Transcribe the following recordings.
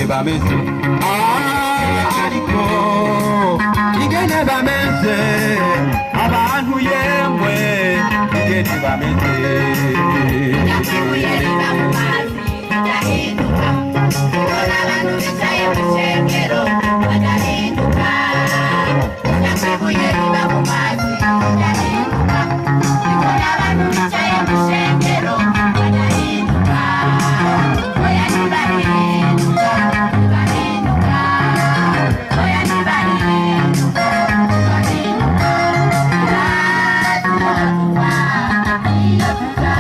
bameze ariko igene bameze abantu yemwe igene bameze yakibuye riba mu mazi yahinduka ubona abantu bicaye mu shengero badahinduka yakibuye riba mu mazi yahinduka ubona abantu bicaye mu shengero badahinduka oya ntibahinduka ntibahinduka oya ntibahinduka ntibahinduka iyo tuza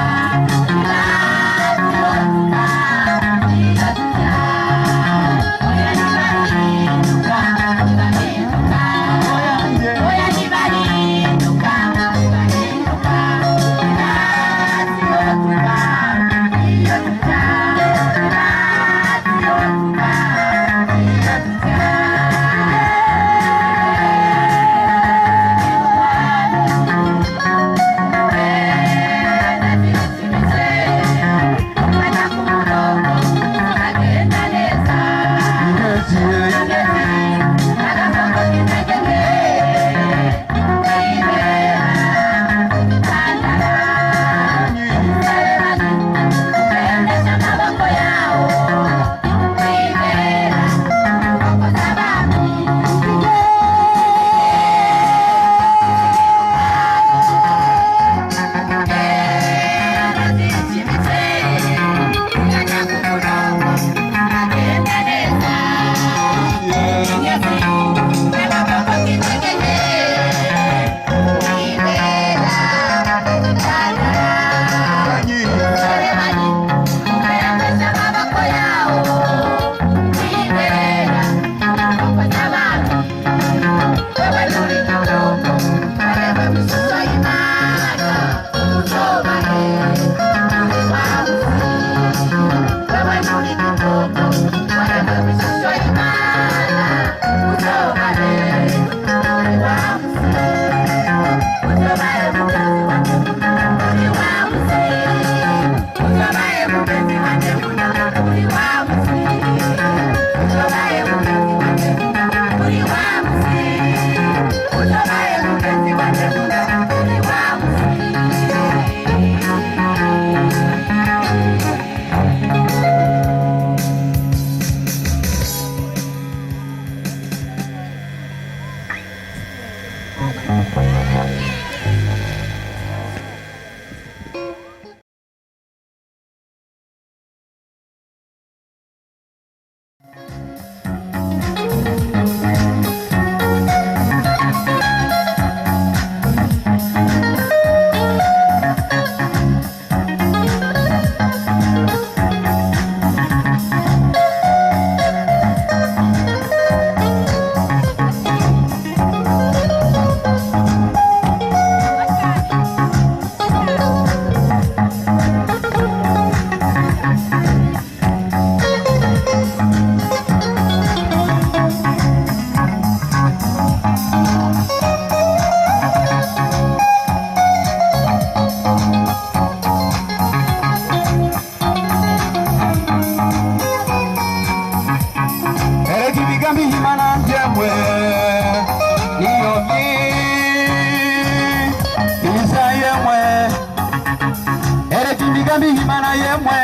imigambi y'Imana yemwe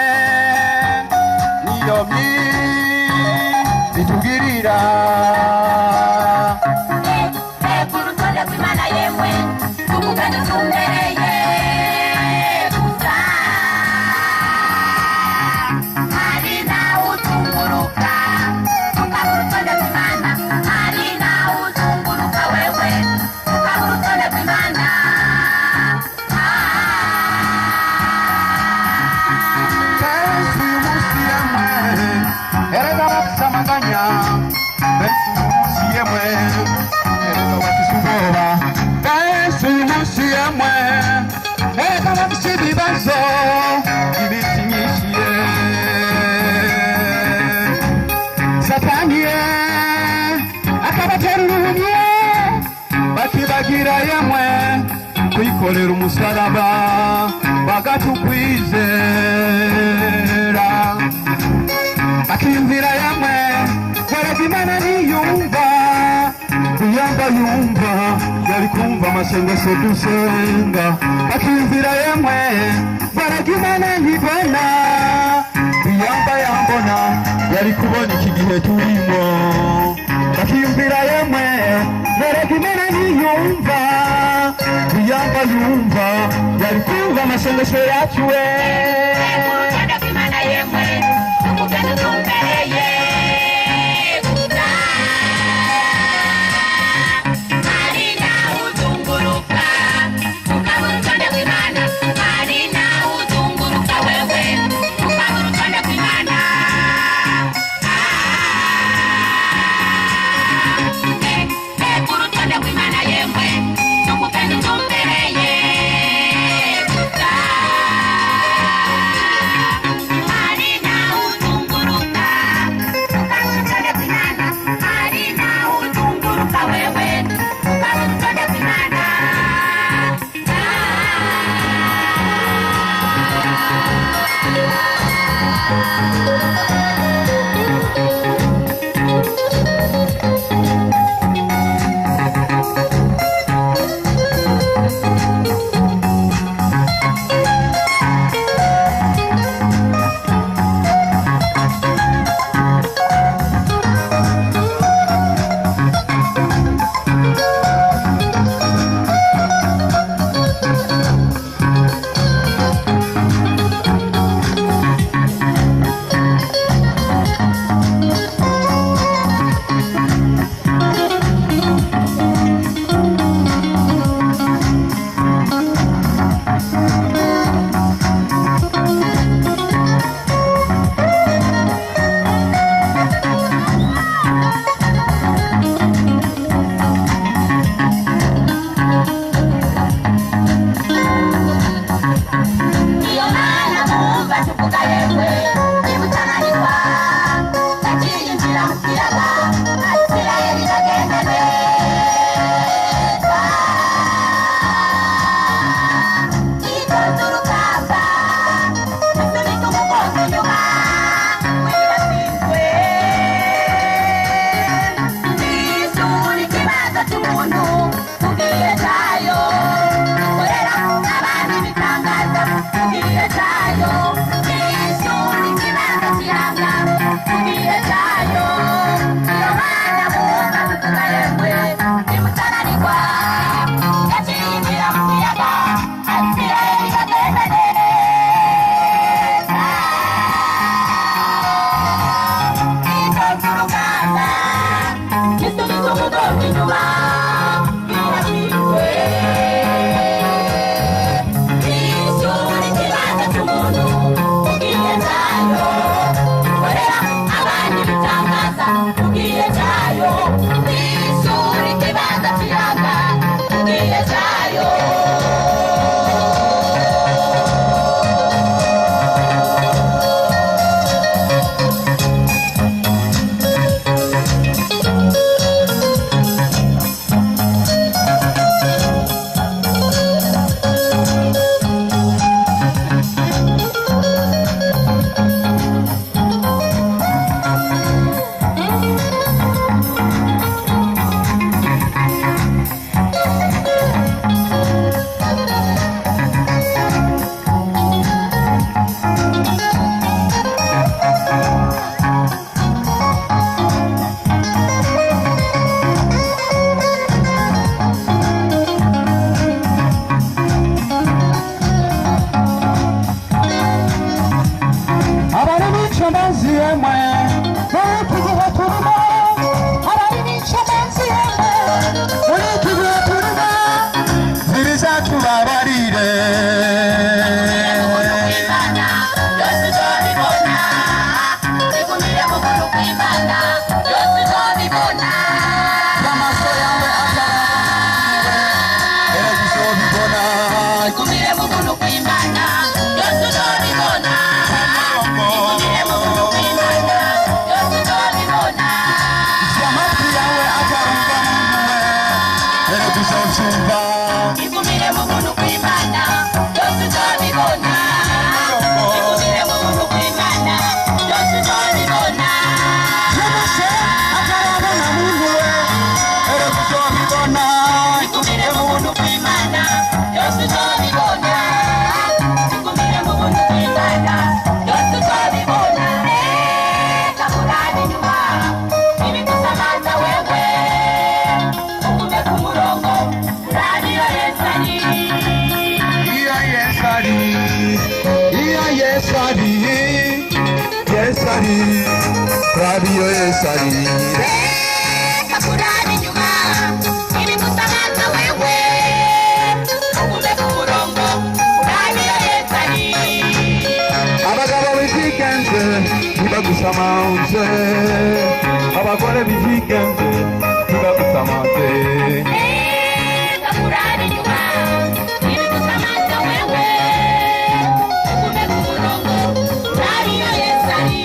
niyo itugirira urutonde rw'Imana yemwe tugugane tumbereye gusa hari nawe utunguruka tukaba urutonde rw'Imana hari nawe utunguruka wewe tukaba urutonde rw'Imana kenshi uyu munsi yemwe erega bafite amaganya benshi uyu munsi yemwe erega bafite ubwoba benshi uyu munsi yemwe erega bafite ibibazo iminsi myinshi ye satani ye akabatera uruhumye bakibagira yemwe kwikorera umusaraba bagatukwizera bakiyumvira yamwe wereka Imana niyumva kuyamba yumva yari kumva amasengesho dusenga bakiyumvira yamwe wereka Imana ntibona kuyamba yambona yari kubona iki gihe turimo bakiyumvira yamwe wereka Imana niyumva kuyamba yumva yari kumva amasengesho yacu we urutonde rw'Imana yemwe tugugane tumbereye gusa hari nawe utunguruka tukaba urutonde rw'Imana hari nawe utunguruka wewe tukaba urutonde rw'Imana urutonde rw'Imana yemwe tugugane tumbereye gusa yemwe muri igihe turimo harari n'incomanzi yemwe muri igihe turimo zibizatubabarire Radio Yesari Kakurani nyuma ili kusamata wewe Ukume kumurongo Radio Yesari abagabo bizigenze ntibagusamaze abagore bizigenze ntibagusamaze Kakurani nyuma ili kusamata wewe Ukume kumurongo Radio Yesari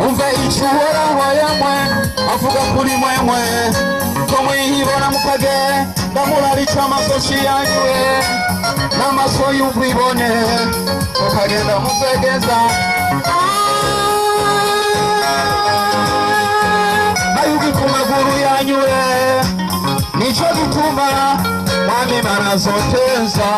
umve icyuhora wayamwe avuga kuri mwemwe ko mwihibona mukage ndamurarica amasosi yanywe n'amaso y'ubwibone mukagenda muzegeza ayugi ku maguru yanywe nico gituma mwami marazoteza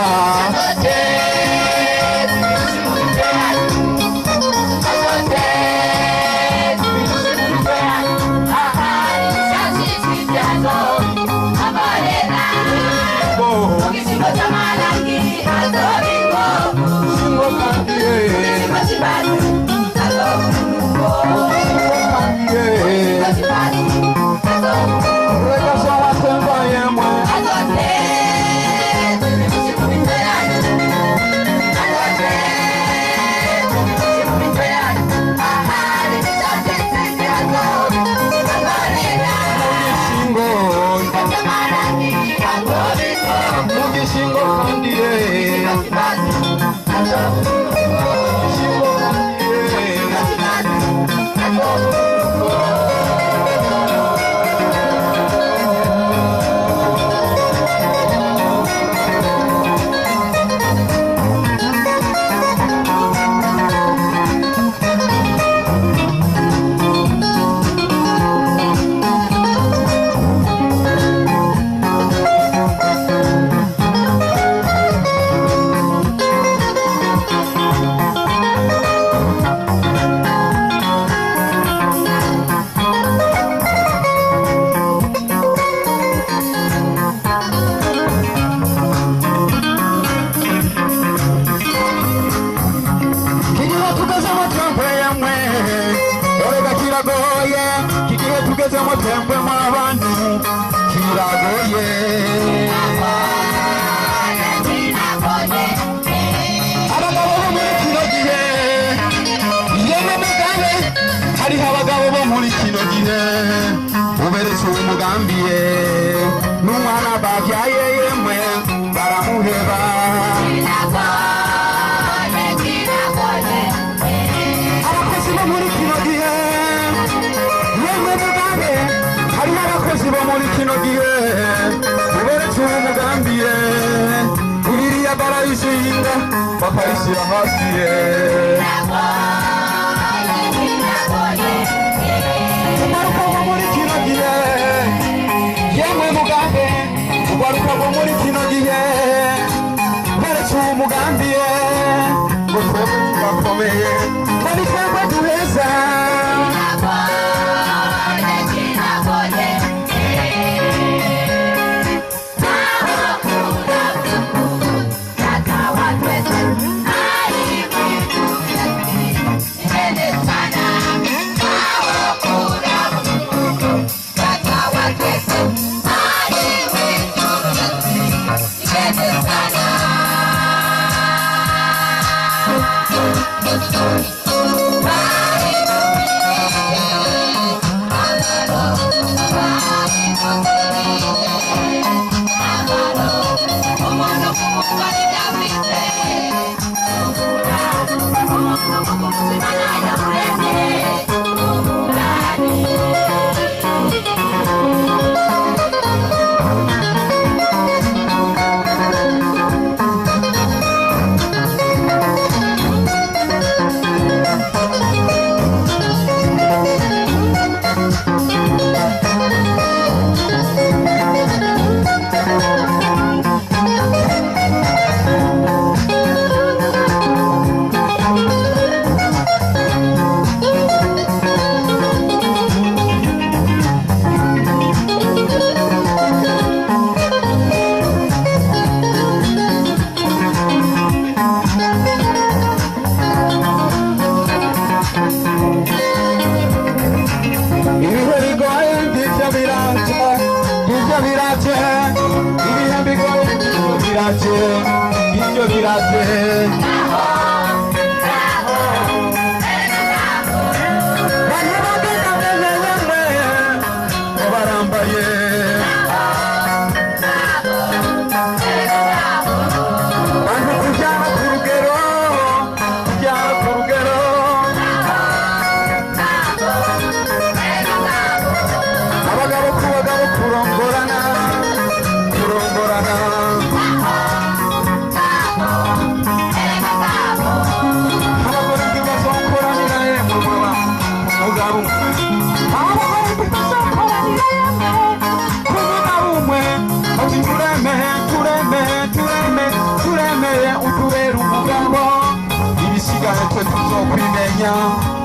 umugambiye n'umwana babyaye yemwe baramuheba abakozi bo muri kino gihe yemwe mugabe hariho abakozi bo muri kino gihe uberetse umugambiye bibiliya barayishinga bakayishyira hasi ye ugaruka bo muri kino gihe yemwe mugambe ugaruka bo muri kino gihe uberetse umugambiye ngo twebwe turakomeye kandi twebwe duheza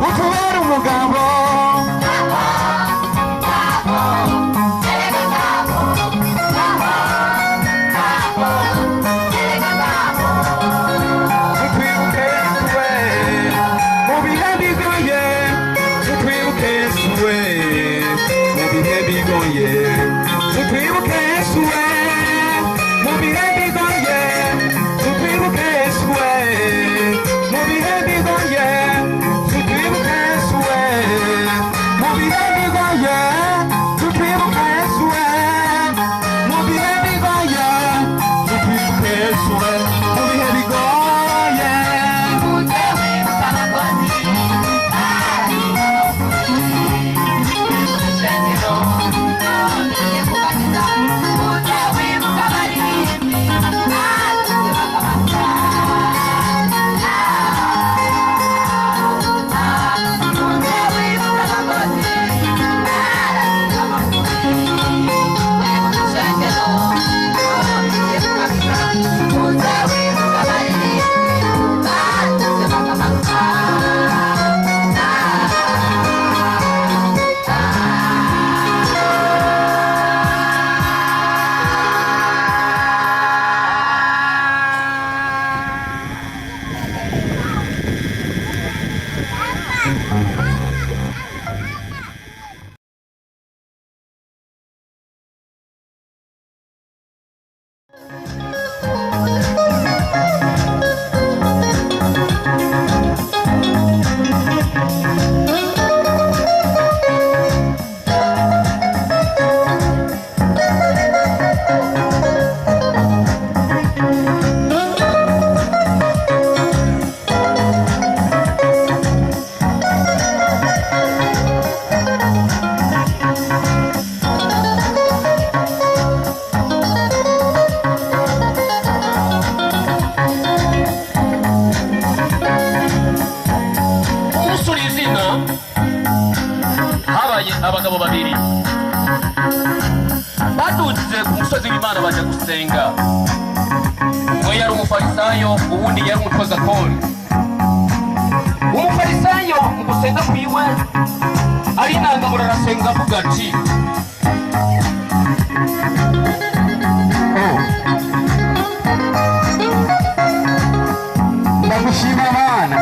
utubera umugabo utwibuke Yesuwe mu bihe bigoye utwibuke Yesuwe mu bihe bigoye utwibuke Yesuwe mu bihe bigoye utwibuke Yesuwe mu bihe bigoye utwibuke Yesuwe abagabo babiri baduze ku musozi w'Imana baje gusenga. Umwe yari umufarisayo, uwundi yari umutozakori. Umufarisayo mu gusenga kwiwe arinangamura arasenga avuga ati, ndagushima Mana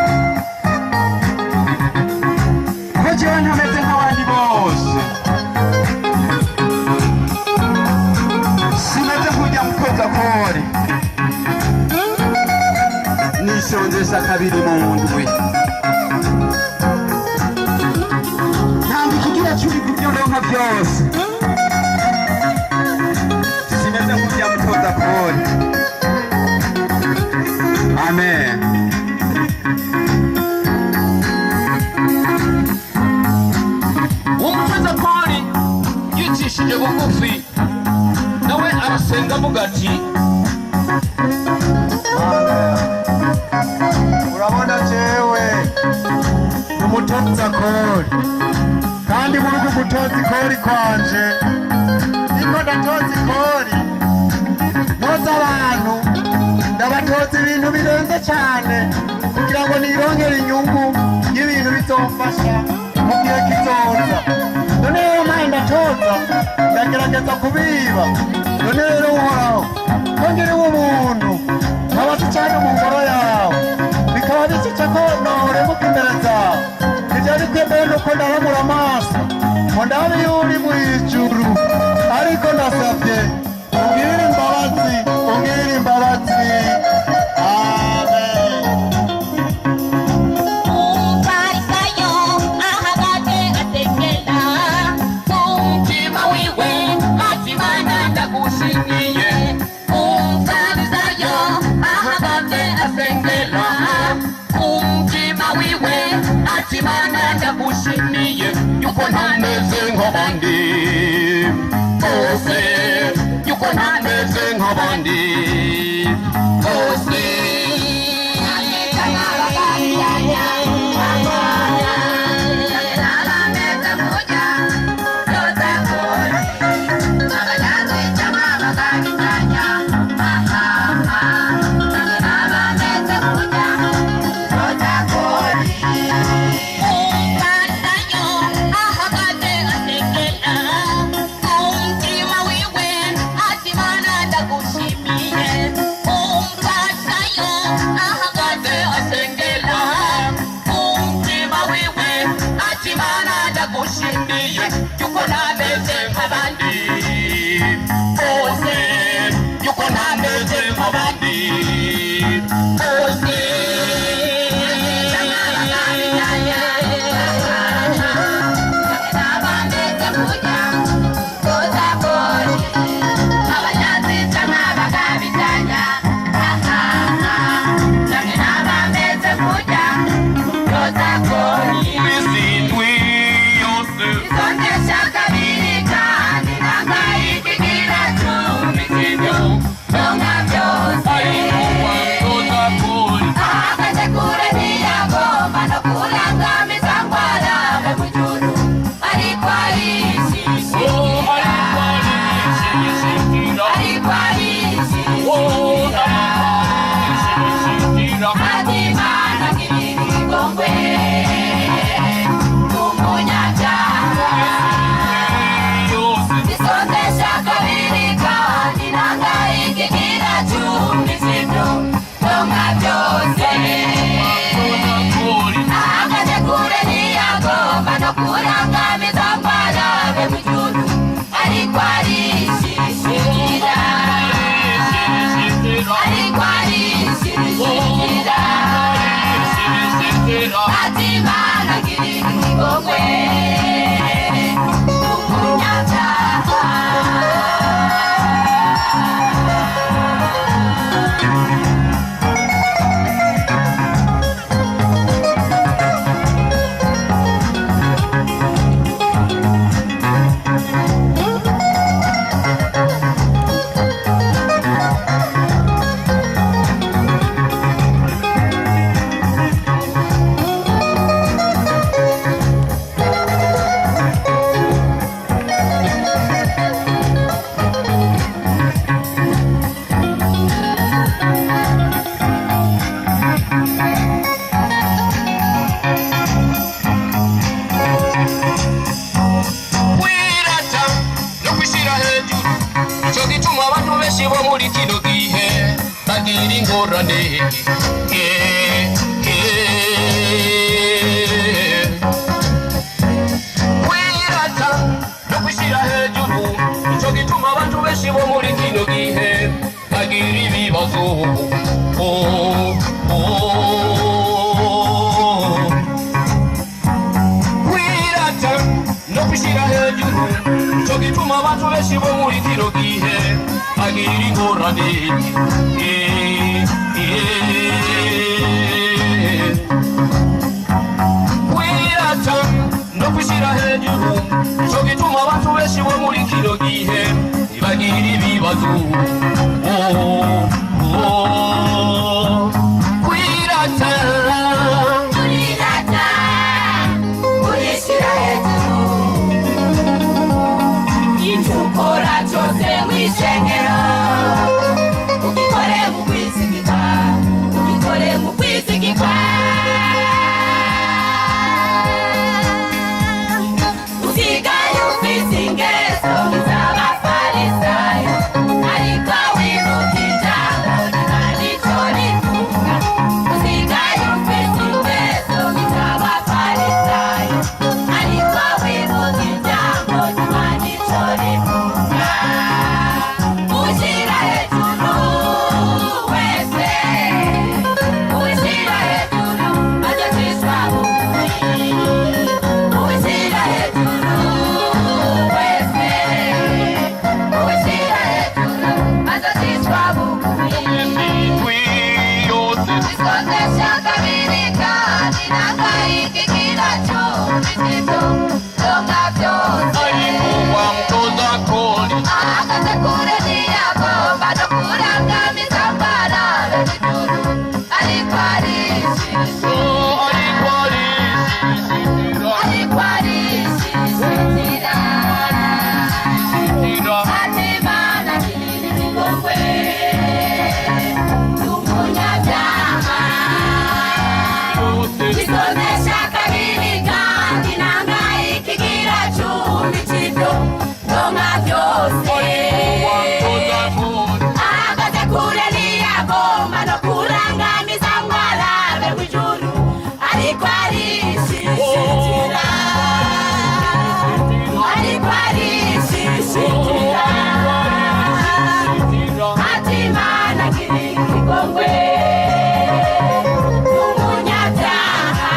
ko jewe ntameze nk'abandi bose, simeze kurya mukozakori, nisonzesha kabiri mu ndwi, ntabwo ikigira cumi ku byo ndonka byose, simeze kurya mukozakori. Amen. Umutozakori yicishije bugufi nawe arasenga avuga ati, urabona jewe umutozakori, kandi muri uku gutoza ikori kwanje niko ndatoza ikori, noza abantu ndabatoza ibintu birenze cyane kugira ngo nirongere inyungu y'ibintu bizomfasha mu gihe kizoza. None rero mpaye ndatoza ndagerageza kubiba. None rero uhoraho kongereho umuntu nkabaza cyane mu ngoro yawe, bikaba bisica ko noremuka imbere zawe, ibyo ari kwemeye nuko ndahamura amaso ngo ndabe iyo uri mu ijuru, ariko ndasabye ungirire imbabazi, ungirire imbabazi. Umufarisayo ahagaze asengera, umutima wiwe ati Mana ndagushimiye. Umufarisayo ahagaze asengera, umutima wiwe ati Mana ndagushimiye yuko ntameze nk'abandi bose, yuko ntameze nk'abandi bose. Isondesha kabiri kandi bagira ingorane kwirata no kwishira hejuru nico gituma abantu benshi bo muri kino gihe bagira ibibazo kwirata no kwishira hejuru nico gituma abantu benshi bo muri kino gihe bagira ingorane kwirata no kwishira hejuru nico gituma abantu benshi bo muri kino gihe bagira ibibazo kwirata kwishira hejuru icyo ukora cyose wishengera ugikore mu kwizigirwa ugikore mu kwizigirwa usigaye ufise ingeso z'abafarisayo ariko wibuka ijambo ry'Imana icyo rivuga usigaye ufise ingeso z'abafarisayo ariko wibuka ijambo ry'Imana icyo rivuga ushyira hejuru wese ushyira hejuru agacishwa bugufi ushyira hejuru wese ushyira hejuru agacishwa bugufi ikodesha kabiri kandi n'akayiki kiracumbikito donka byose ahagaze kure ntiyagomba no kurangamiza mbarabe b'ijuru ariko arishishira ariko arishishira ati Imana girira ikigongwe umunyabyaha ikodesha kabiri kandi n'akayiki kiracumbikito donka byose ahagaze kure ntiyagomba no kurangamiza ngo arabe w'ijuru ariko arishishira ariko arishishira ati Imana girira ikigongwe umunyabyaha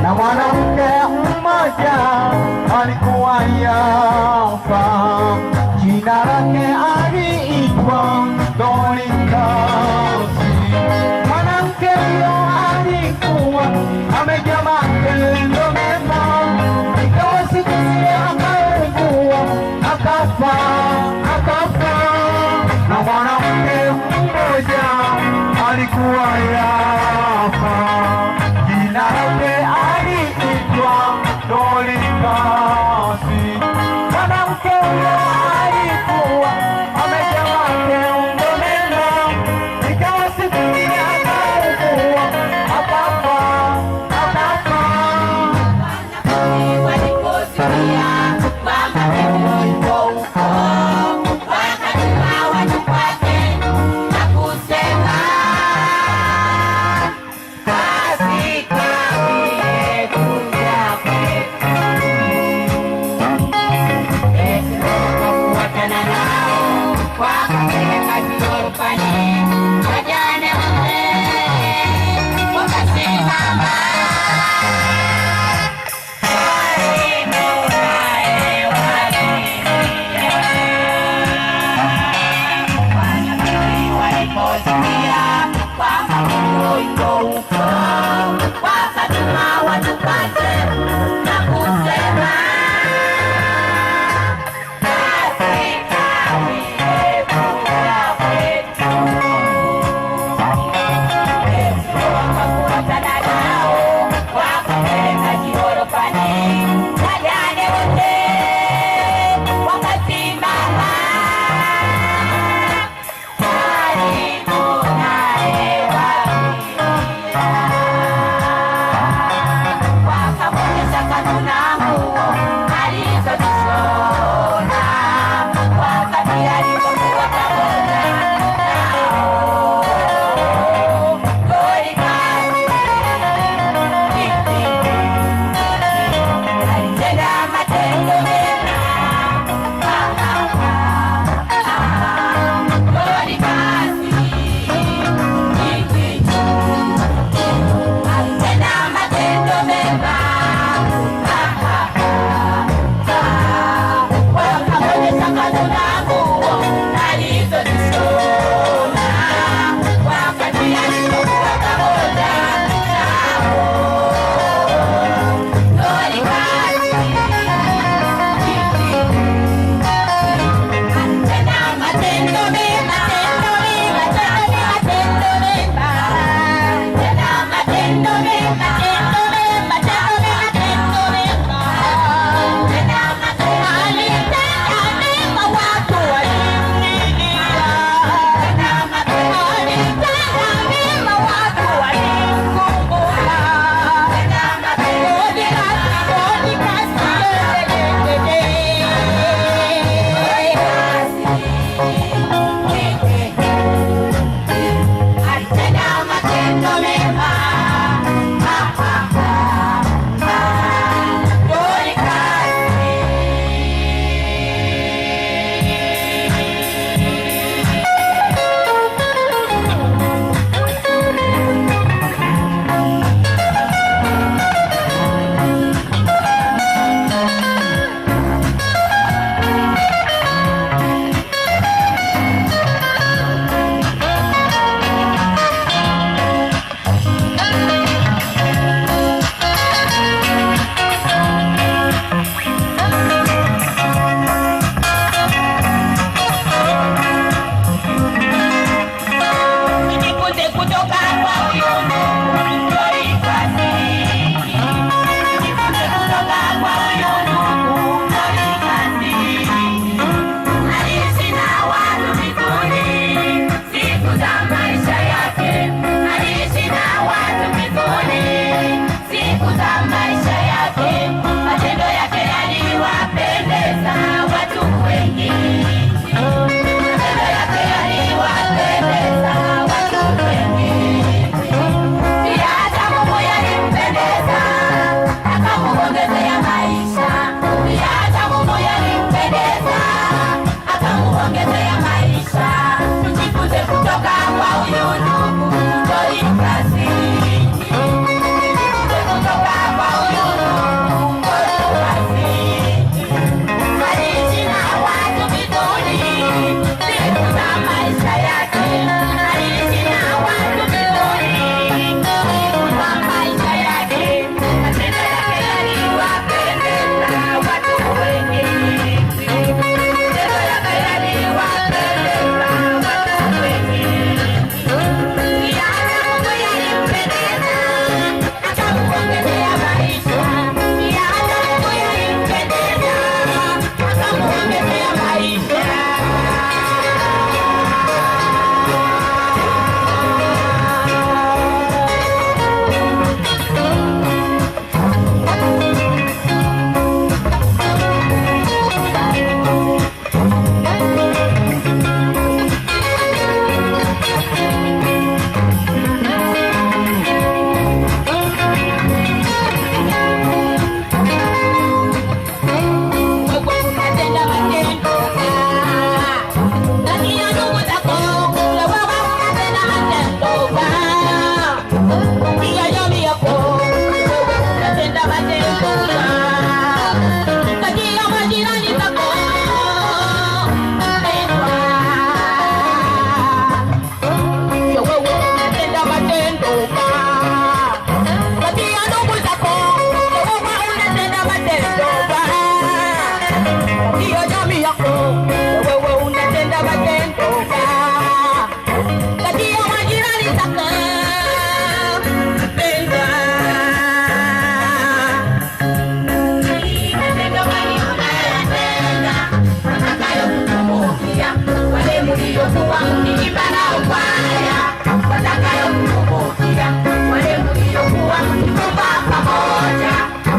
na mwanamke mmoja alikuwa Yafa, jina lake aliitwa Dorikasi. Mwanamke huyo alikuwa amejaa matendo mema, ikawa siku zile akaugua akafa. Na mwanamke mmoja alikuwa Yafa, jina lake aliitwa Dorikasi.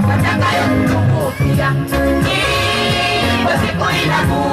Watakayokukumbukia, ipo siku inakuja.